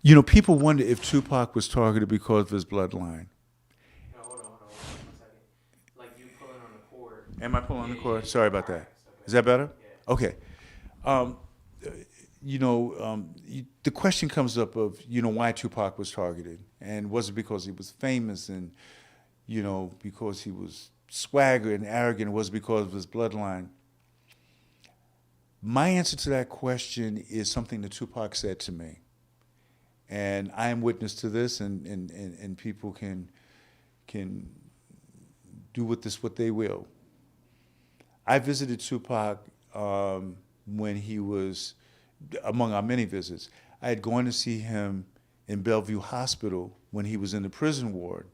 You know, people wonder if Tupac was targeted because of his bloodline. No, hold on 1 second. Like you pulling on the cord. Am I pulling on Yeah, the yeah, cord? yeah. Sorry about All right, that. it's okay. Is that better? Yeah. Okay. Um, the question comes up of, why Tupac was targeted. And was it because he was famous and, because he was swagger and arrogant? Was it because of his bloodline? My answer to that question is something that Tupac said to me. And I am witness to this, and people can do with this what they will. I visited Tupac when he was, among our many visits, I had gone to see him in Bellevue Hospital when he was in the prison ward.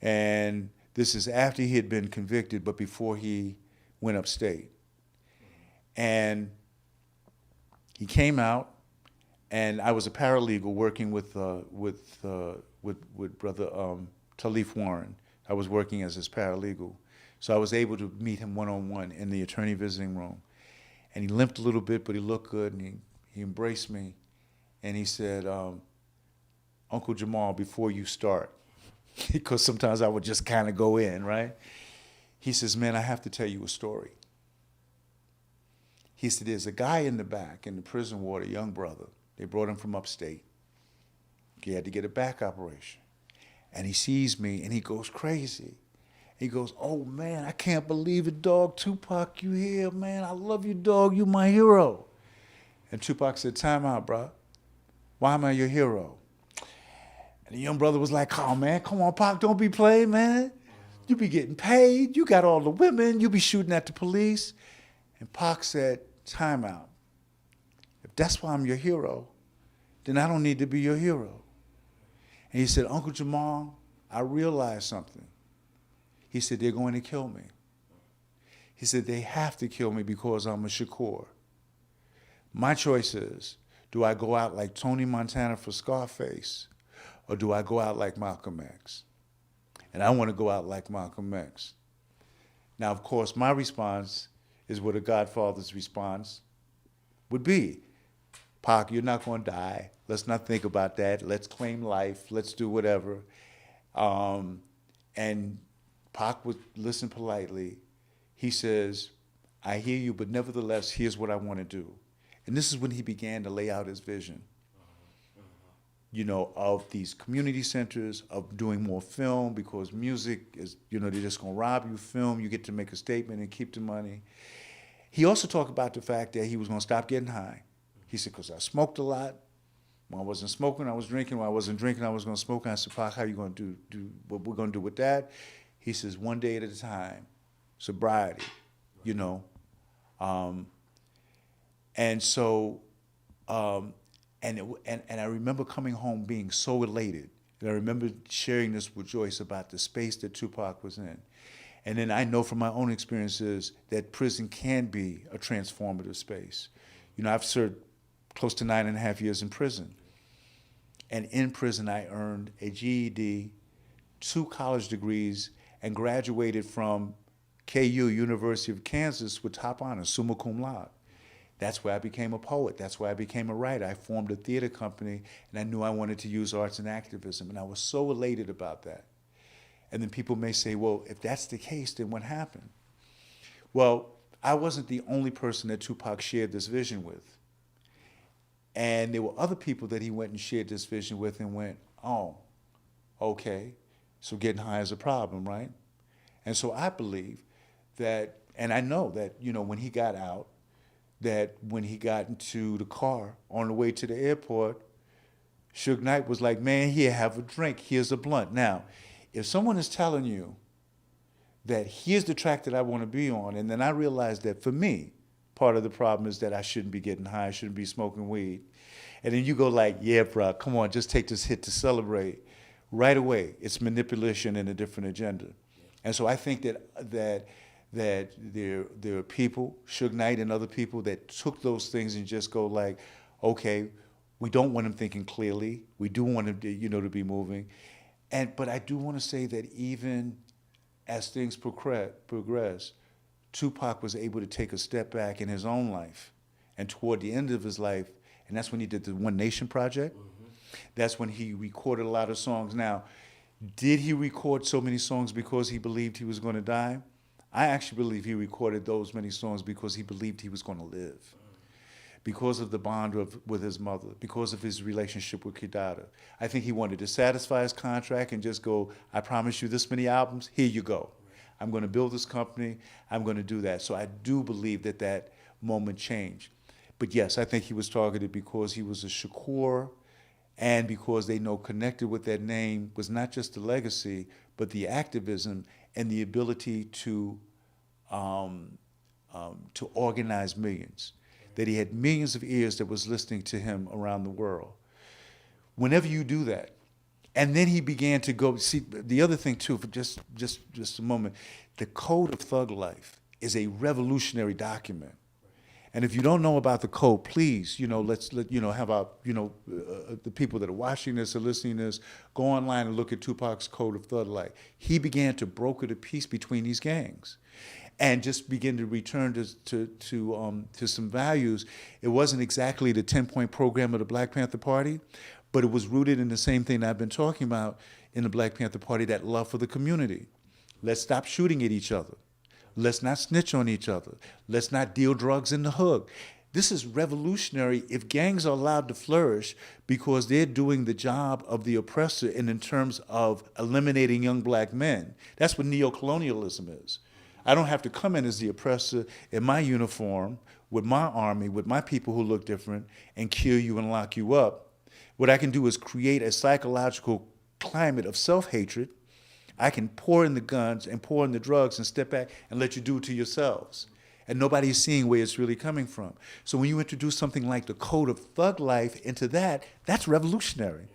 And this is after he had been convicted, but before he went upstate. And he came out, and I was a paralegal working with brother Talif Warren. I was working as his paralegal, so I was able to meet him one on one in the attorney visiting room. And he limped a little bit, but he looked good, and he embraced me, and he said, "Uncle Jamal, before you start," because sometimes I would just kind of go in, right? He says, "Man, I have to tell you a story." He said, "There's a guy in the back in the prison ward, a young brother. They brought him from upstate. He had to get a back operation. And he sees me and he goes crazy. He goes, 'Oh man, I can't believe it, dog. Tupac, you here, man. I love you, dog. You my hero.'" And Tupac said, "Time out, bro. Why am I your hero?" And the young brother was like, "Oh man, come on, Pac, don't be playing, man. You be getting paid. You got all the women. You be shooting at the police." And Pac said, "Time out. If that's why I'm your hero, then I don't need to be your hero." And he said, "Uncle Jamal, I realized something." He said, "They're going to kill me." He said, "They have to kill me because I'm a Shakur. My choice is, do I go out like Tony Montana for Scarface, or do I go out like Malcolm X? And I want to go out like Malcolm X." Now, of course, my response is what a Godfather's response would be. "Pac, you're not going to die. Let's not think about that. Let's claim life. Let's do whatever." Um, and Pac would listen politely. He says, "I hear you, but nevertheless, here's what I want to do." And this is when he began to lay out his vision, of these community centers, of doing more film, because music is, they're just going to rob you. Film, you get to make a statement and keep the money. He also talked about the fact that he was going to stop getting high. He said, "Because I smoked a lot. When I wasn't smoking, I was drinking. When I wasn't drinking, I was going to smoke." And I said, "Pac, how are you going to do what we're going to do with that?" He says, "One day at a time, sobriety, you know." Um, and so, um, and I remember coming home being so elated. And I remember sharing this with Joyce about the space that Tupac was in. And then I know from my own experiences that prison can be a transformative space. I've served close to 9.5 years in prison. And in prison, I earned a GED, 2 college degrees, and graduated from KU, University of Kansas, with top honors, summa cum laude. That's where I became a poet. That's where I became a writer. I formed a theater company, and I knew I wanted to use arts and activism, and I was so elated about that. And then people may say, "Well, if that's the case, then what happened?" Well, I wasn't the only person that Tupac shared this vision with. And there were other people that he went and shared this vision with and went, "Oh, okay, so getting high is a problem, right?" And so I believe that, and I know that, when he got out, that when he got into the car on the way to the airport, Suge Knight was like, "Man, here, have a drink. Here's a blunt." Now, if someone is telling you that here's the track that I want to be on, and then I realize that for me, part of the problem is that I shouldn't be getting high, I shouldn't be smoking weed. And then you go like, "Yeah, bro, come on, just take this hit to celebrate." Right away, it's manipulation and a different agenda. And so I think that there are people, Suge Knight and other people, that took those things and just go like, "Okay, we don't want him thinking clearly. We do want him to be moving." But I do want to say that even as things progress, Tupac was able to take a step back in his own life. And toward the end of his life, and that's when he did the One Nation Project. That's when he recorded a lot of songs. Now, did he record so many songs because he believed he was going to die? I actually believe he recorded those many songs because he believed he was going to live. Because of the bond with his mother, because of his relationship with Gcoded. I think he wanted to satisfy his contract and just go, I promise you this many albums, here you go. I'm going to build this company, I'm going to do that. So I do believe that that moment changed. But yes, I think he was targeted because he was a Shakur, and because they know connected with that name was not just the legacy, but the activism and the ability to organize millions. That he had millions of ears that was listening to him around the world. Whenever you do that, and then he began to go, see, the other thing too, for just a moment, the Code of Thug Life is a revolutionary document. And if you don't know about the code, please, have our, the people that are watching this or listening to this, go online and look at Tupac's Code of Thug Life. He began to broker the peace between these gangs and just begin to return to some values. It wasn't exactly the 10-point program of the Black Panther Party, but it was rooted in the same thing I've been talking about in the Black Panther Party, that love for the community. Let's stop shooting at each other. Let's not snitch on each other. Let's not deal drugs in the hood. This is revolutionary if gangs are allowed to flourish because they're doing the job of the oppressor in terms of eliminating young black men. That's what neocolonialism is. I don't have to come in as the oppressor in my uniform, with my army, with my people who look different, and kill you and lock you up. What I can do is create a psychological climate of self-hatred. I can pour in the guns and pour in the drugs and step back and let you do it to yourselves. And nobody's seeing where it's really coming from. So when you introduce something like the Code of Thug Life into that, that's revolutionary.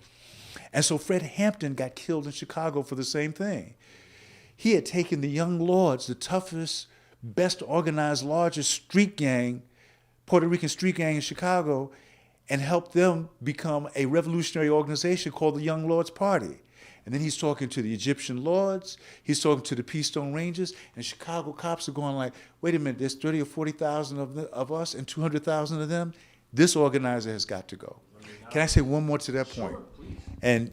And so Fred Hampton got killed in Chicago for the same thing. He had taken the Young Lords, the toughest, best organized, largest street gang, Puerto Rican street gang in Chicago, and helped them become a revolutionary organization called the Young Lords Party. And then he's talking to the Egyptian Lords, he's talking to the Peastone Rangers, and Chicago cops are going like, wait a minute, there's 30 or 40,000 of us and 200,000 of them? This organizer has got to go. Can I say one more to that point? Sure, please. And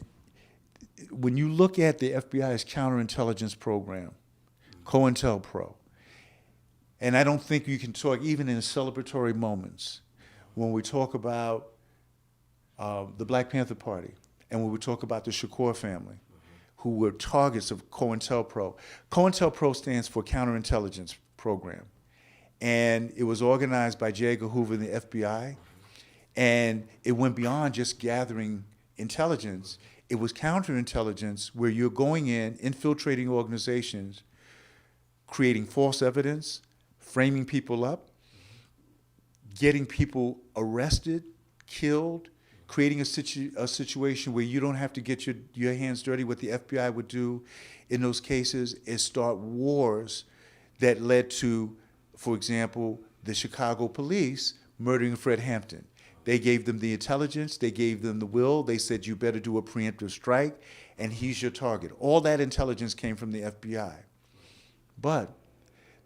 when you look at the FBI's counterintelligence program, COINTELPRO, and I don't think you can talk even in celebratory moments, when we talk about the Black Panther Party, and when we talk about the Shakur family, who were targets of COINTELPRO. COINTELPRO stands for Counterintelligence Program. And it was organized by J. Edgar Hoover and the FBI. And it went beyond just gathering intelligence. It was counterintelligence where you're going in, infiltrating organizations, creating false evidence, framing people up, getting people arrested, killed, creating a situation where you don't have to get your hands dirty. What the FBI would do in those cases is start wars that led to, for example, the Chicago police murdering Fred Hampton. They gave them the intelligence, they gave them the will, they said you better do a preemptive strike, and he's your target. All that intelligence came from the FBI. But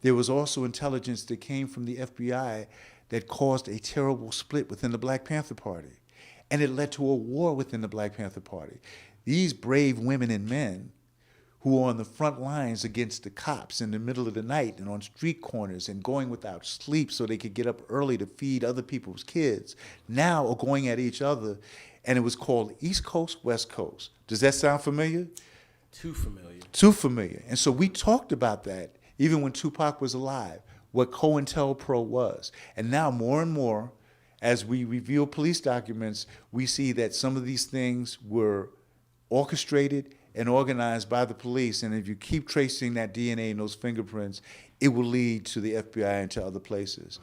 there was also intelligence that came from the FBI that caused a terrible split within the Black Panther Party. And it led to a war within the Black Panther Party. These brave women and men who are on the front lines against the cops in the middle of the night and on street corners and going without sleep so they could get up early to feed other people's kids, now are going at each other, and it was called East Coast, West Coast. Does that sound familiar? Too familiar. Too familiar. And so we talked about that even when Tupac was alive, what COINTELPRO was. And now more and more, as we reveal police documents, we see that some of these things were orchestrated and organized by the police. And if you keep tracing that DNA and those fingerprints, it will lead to the FBI and to other places.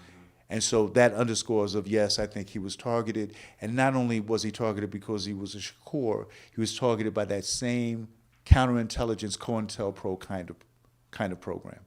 And so that underscores of, yes, I think he was targeted. And not only was he targeted because he was a Shakur, he was targeted by that same counterintelligence COINTELPRO kind of program.